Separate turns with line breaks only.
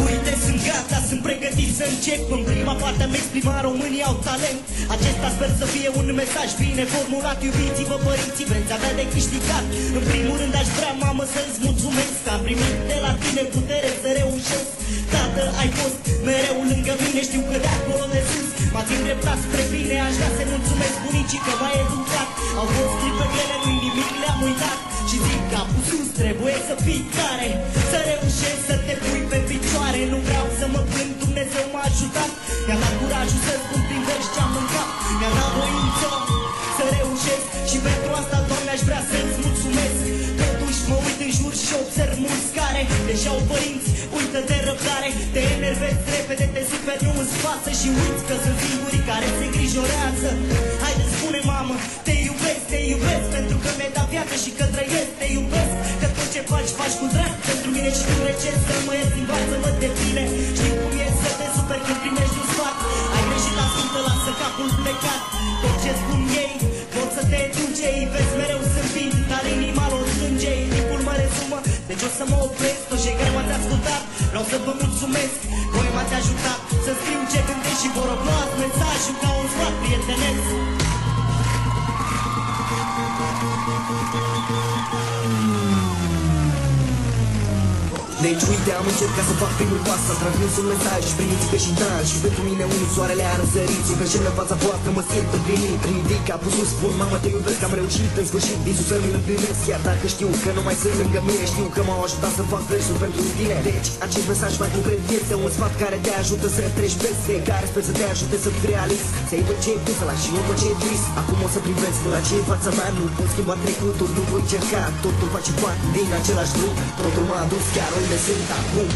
Uite, sunt gata, sunt pregătit să încep. În prima parte am exprimat, românii au talent. Acesta sper să fie un mesaj bine formulat. Iubiți-vă părinții, vreți avea de câștigat. În primul rând aș vrea, mamă, să-ți mulțumesc că am primit de la tine putere să reușesc. Tată, ai fost mereu lângă mine, știu că de acolo de sus m-ați îndreptat spre bine. Aș vrea să-i mulțumesc bunicii că m-a educat. Au fost clipe grele, nu-i nimic, le-am uitat. Și zic că capul sus, trebuie să fii tare, să reușești să te pui pe picioare. Nu vreau să mă plâng, Dumnezeu m-a ajutat. Mi-a dat curajul să spun prin verzi ce-am mâncat. Mi-a dat voință să reușesc și pentru asta, Doamne, aș vrea să-ți mulțumesc. Totuși mă uit în jur și observ mulți care deja au părinți, uită de răbdare. Te enervezi repede, te superi, nu îți pasă și uiți că sunt singurii care se îngrijorează. Haide, spune, mamă, te iubesc pentru că mi-ai dat viață și că trăiesc. Te iubesc că tot ce faci, faci cu drag pentru mine și tu recezi să mă ies, învață-mă de bine. Știu cum e să te superi când primești un sfat. Ai greșit, ascultă, lasă capul plecat. Tot ce spun ei pot să te duce. Îi vezi mereu sunt bine, dar inima lor plânge. Timpul mă rezumă, deci o să mă opresc. Tot ce care m-ați ascultat, vreau să vă mulțumesc. Voi m-ați ajutat să scriu ce gândesc și vă rog, luați mesajul ca un sfat prietenesc.
Deci uite, am încercat să fac primul pas, să transmis un mesaj și primiți-că și dan. Și pentru mine unii soarele a răsărit, și că în fața voastră mă simt împlinit. Ridic capul sus, spun, mamă, te iubesc, am reușit în sfârșit visul să mi-l împlinesc. Chiar dacă știu că nu mai sunt lângă mine, știu că m-au ajutat să fac versuri pentru tine. Deci, acest mesaj mai concret este un sfat care te ajută să treci peste, care sper să te ajute să fii realist, să iei tot ce e bun, să lași și nu tot ce e trist. Acum o să privesc la ce e fața mea, nu pot schimba trecutul, nu voi încerca, totul face parte din același drum. Totul m-a adus chiar unde sunt acum.